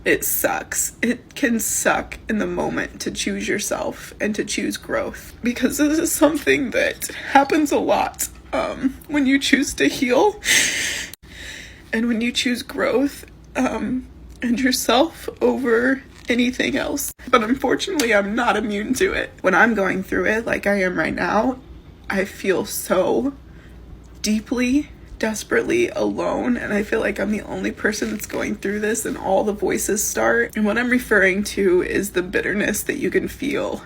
it sucks. It can suck in the moment to choose yourself and to choose growth, because this is something that happens a lot when you choose to heal and when you choose growth and yourself over anything else. But unfortunately, I'm not immune to it. When I'm going through it like I am right now, I feel so deeply, desperately alone, and I feel like I'm the only person that's going through this, and all the voices start. And what I'm referring to is the bitterness that you can feel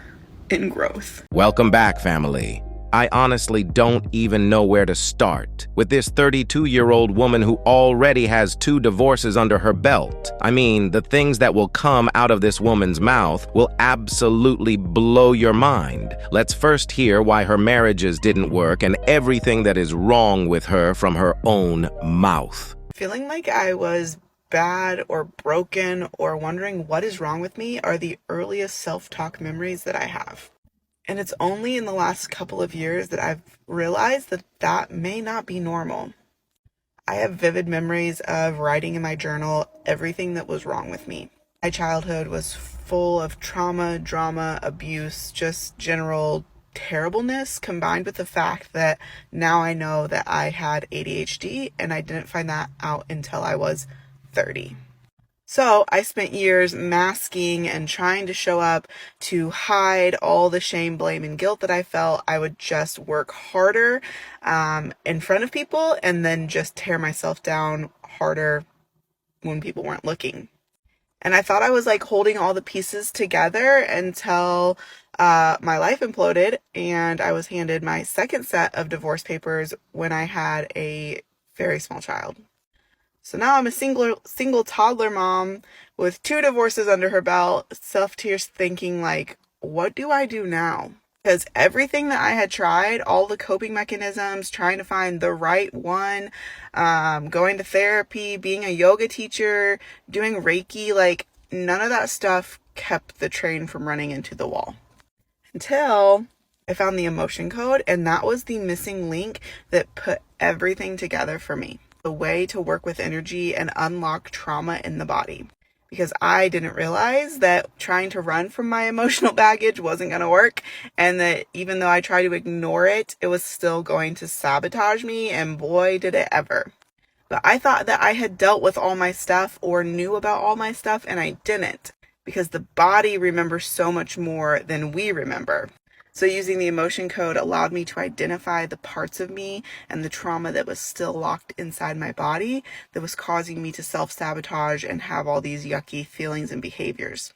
in growth. Welcome back, family. I honestly don't even know where to start with this 32-year-old woman who already has 2 divorces under her belt. I mean, the things that will come out of this woman's mouth will absolutely blow your mind. Let's first hear why her marriages didn't work and everything that is wrong with her from her own mouth. Feeling like I was bad or broken or wondering what is wrong with me are the earliest self-talk memories that I have. And it's only in the last couple of years that I've realized that that may not be normal. I have vivid memories of writing in my journal everything that was wrong with me. My childhood was full of trauma, drama, abuse, just general terribleness, combined with the fact that now I know that I had ADHD, and I didn't find that out until I was 30. So I spent years masking and trying to show up to hide all the shame, blame, and guilt that I felt. I would just work harder in front of people and then just tear myself down harder when people weren't looking. And I thought I was like holding all the pieces together until my life imploded, and I was handed my second set of divorce papers when I had a very small child. So now I'm a single toddler mom with 2 divorces under her belt, left here thinking like, what do I do now? Because everything that I had tried, all the coping mechanisms, trying to find the right one, going to therapy, being a yoga teacher, doing Reiki, like none of that stuff kept the train from running into the wall. Until I found the emotion code, and that was the missing link that put everything together for me. The way to work with energy and unlock trauma in the body. Because I didn't realize that trying to run from my emotional baggage wasn't going to work, and that even though I tried to ignore it, it was still going to sabotage me, and boy did it ever. But I thought that I had dealt with all my stuff or knew about all my stuff, and I didn't, because the body remembers so much more than we remember. So using the emotion code allowed me to identify the parts of me and the trauma that was still locked inside my body that was causing me to self-sabotage and have all these yucky feelings and behaviors.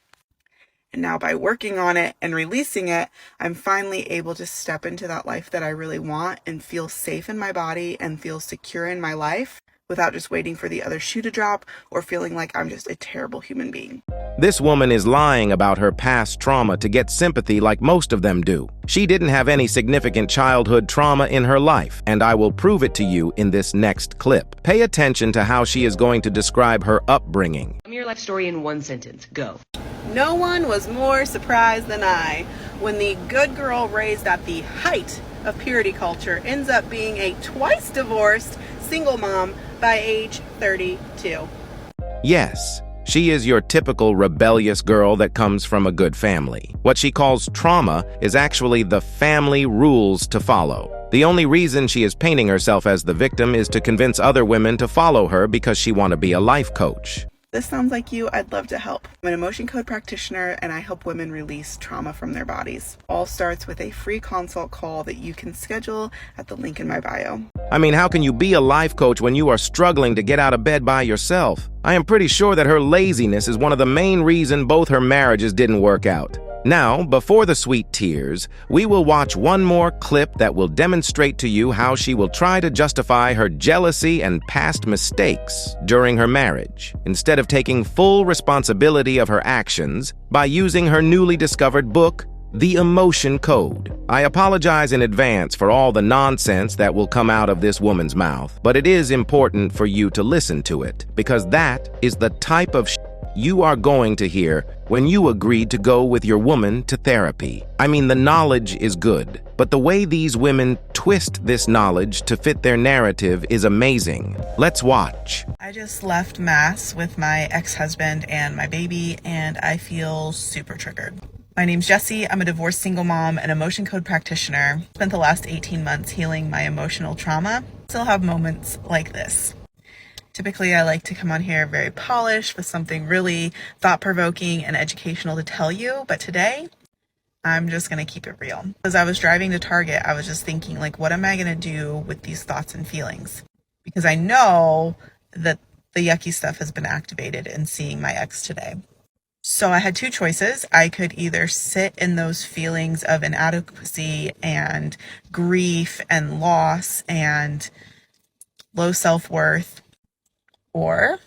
And now by working on it and releasing it, I'm finally able to step into that life that I really want and feel safe in my body and feel secure in my life without just waiting for the other shoe to drop or feeling like I'm just a terrible human being. This woman is lying about her past trauma to get sympathy like most of them do. She didn't have any significant childhood trauma in her life, and I will prove it to you in this next clip. Pay attention to how she is going to describe her upbringing. Tell me your life story in 1 sentence. Go. No one was more surprised than I when the good girl raised at the height of purity culture ends up being a twice divorced single mom by age 32. Yes, she is your typical rebellious girl that comes from a good family. What she calls trauma is actually the family rules to follow. The only reason she is painting herself as the victim is to convince other women to follow her because she wants to be a life coach. This sounds like you, I'd love to help. I'm an emotion code practitioner, and I help women release trauma from their bodies. All starts with a free consult call that you can schedule at the link in my bio. I mean, how can you be a life coach when you are struggling to get out of bed by yourself? I am pretty sure that her laziness is one of the main reasons both her marriages didn't work out. Now, before the sweet tears, we will watch one more clip that will demonstrate to you how she will try to justify her jealousy and past mistakes during her marriage, instead of taking full responsibility of her actions by using her newly discovered book, The Emotion Code. I apologize in advance for all the nonsense that will come out of this woman's mouth, but it is important for you to listen to it, because that is the type of you are going to hear when you agreed to go with your woman to therapy. I mean, the knowledge is good, but the way these women twist this knowledge to fit their narrative is amazing. Let's watch. I just left Mass with my ex-husband and my baby, and I feel super triggered. My name's Jessie. I'm a divorced single mom and emotion code practitioner. Spent the last 18 months healing my emotional trauma. Still have moments like this. Typically, I like to come on here very polished with something really thought-provoking and educational to tell you, but today, I'm just going to keep it real. As I was driving to Target, I was just thinking, like, what am I going to do with these thoughts and feelings? Because I know that the yucky stuff has been activated in seeing my ex today. So I had two choices. I could either sit in those feelings of inadequacy and grief and loss and low self-worth, or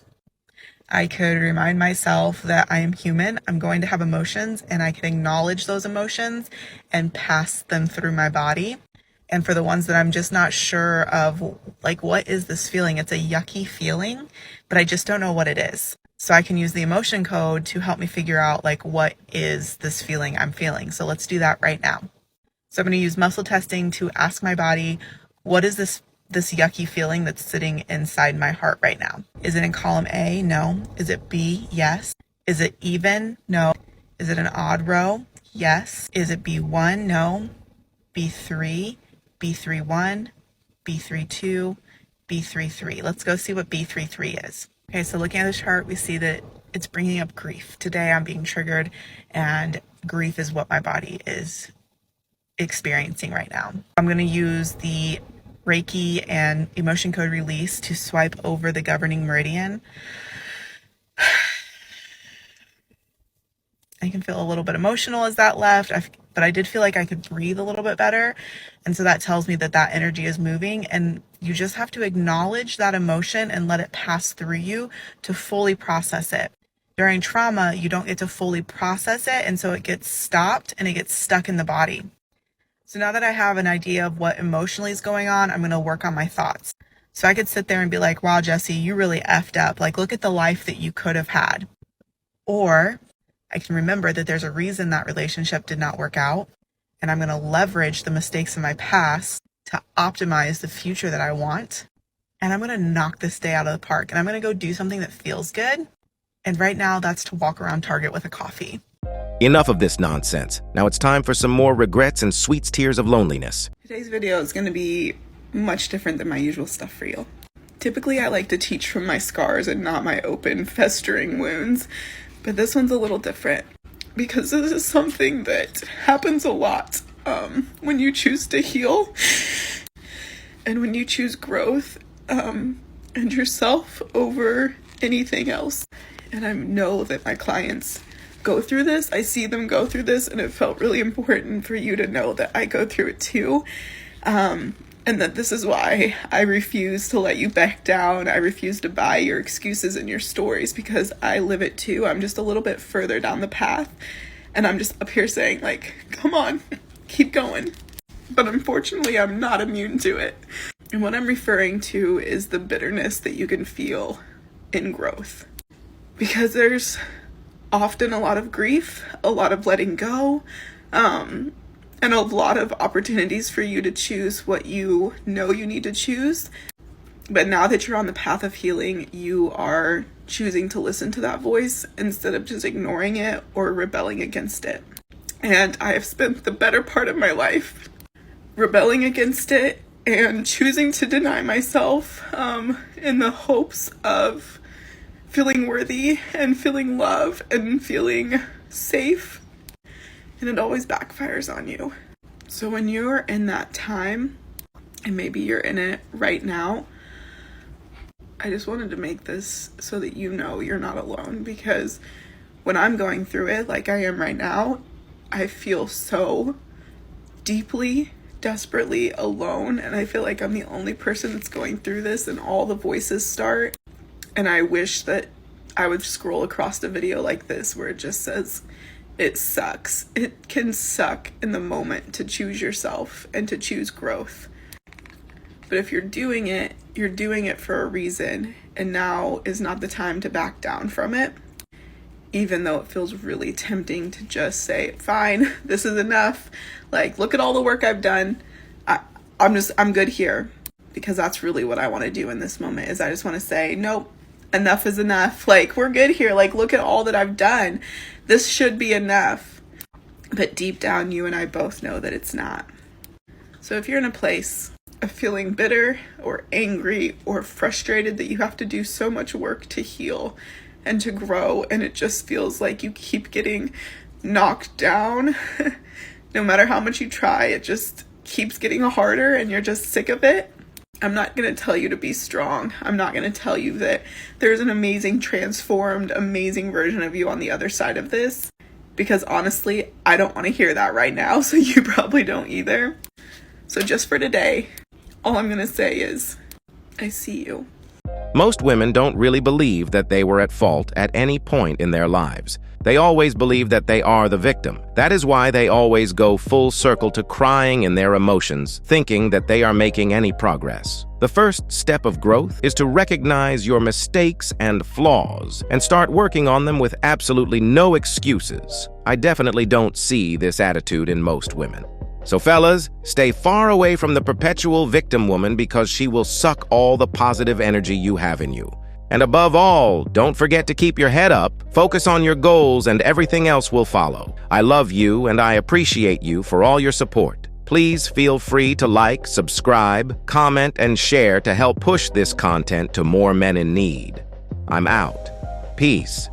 I could remind myself that I am human, I'm going to have emotions, and I can acknowledge those emotions and pass them through my body. And for the ones that I'm just not sure of, like, what is this feeling? It's a yucky feeling, but I just don't know what it is. So I can use the emotion code to help me figure out, like, what is this feeling I'm feeling? So let's do that right now. So I'm going to use muscle testing to ask my body, what is this yucky feeling that's sitting inside my heart right now? Is it in column A? No. Is it B? Yes. Is it even? No. Is it an odd row? Yes. Is it B1? No. B3, B31, B32, B33. Let's go see what B33 is. Okay, so looking at the chart, we see that it's bringing up grief. Today I'm being triggered, and grief is what my body is experiencing right now. I'm going to use the Reiki and emotion code release to swipe over the governing meridian. I can feel a little bit emotional as that left, but I did feel like I could breathe a little bit better. And so that tells me that that energy is moving, and you just have to acknowledge that emotion and let it pass through you to fully process it. During trauma, you don't get to fully process it, and so it gets stopped and it gets stuck in the body. So now that I have an idea of what emotionally is going on, I'm going to work on my thoughts. So I could sit there and be like, wow, Jessie, you really effed up. Like, look at the life that you could have had. Or I can remember that there's a reason that relationship did not work out, and I'm going to leverage the mistakes in my past to optimize the future that I want. And I'm going to knock this day out of the park, and I'm going to go do something that feels good. And right now, that's to walk around Target with a coffee. Enough of this nonsense. Now it's time for some more regrets and sweet tears of loneliness. Today's video is going to be much different than my usual stuff for you. Typically, I like to teach from my scars and not my open, festering wounds. But this one's a little different because this is something that happens a lot when you choose to heal and when you choose growth and yourself over anything else. And I know that my clients go through this. I see them go through this, and it felt really important for you to know that I go through it too. And that this is why I refuse to let you back down. I refuse to buy your excuses and your stories because I live it too. I'm just a little bit further down the path, and I'm just up here saying, like, come on, keep going. But unfortunately, I'm not immune to it. And what I'm referring to is the bitterness that you can feel in growth. Because there's often a lot of grief, a lot of letting go, and a lot of opportunities for you to choose what you know you need to choose. But now that you're on the path of healing, you are choosing to listen to that voice instead of just ignoring it or rebelling against it. And I have spent the better part of my life rebelling against it and choosing to deny myself in the hopes of feeling worthy and feeling love and feeling safe. And it always backfires on you. So when you're in that time, and maybe you're in it right now, I just wanted to make this so that you know you're not alone. Because when I'm going through it, like I am right now, I feel so deeply, desperately alone. And I feel like I'm the only person that's going through this, and all the voices start. And I wish that I would scroll across a video like this where it just says, it sucks. It can suck in the moment to choose yourself and to choose growth. But if you're doing it for a reason, and now is not the time to back down from it. even though it feels really tempting to just say, fine, this is enough. Like, look at all the work I've done. I'm good here. Because that's really what I want to do in this moment, is I just want to say, nope, enough is enough. Like, we're good here. Like, look at all that I've done. This should be enough. But deep down, you and I both know that it's not. So if you're in a place of feeling bitter or angry or frustrated that you have to do so much work to heal and to grow, and it just feels like you keep getting knocked down, no matter how much you try, it just keeps getting harder and you're just sick of it, I'm not going to tell you to be strong. I'm not going to tell you that there's an amazing, transformed, amazing version of you on the other side of this. Because honestly, I don't want to hear that right now, so you probably don't either. So just for today, all I'm going to say is, I see you. Most women don't really believe that they were at fault at any point in their lives. They always believe that they are the victim. That is why they always go full circle to crying in their emotions, thinking that they are making any progress. The first step of growth is to recognize your mistakes and flaws and start working on them with absolutely no excuses. I definitely don't see this attitude in most women. So fellas, stay far away from the perpetual victim woman because she will suck all the positive energy you have in you. And above all, don't forget to keep your head up, focus on your goals, and everything else will follow. I love you and I appreciate you for all your support. Please feel free to like, subscribe, comment, and share to help push this content to more men in need. I'm out. Peace.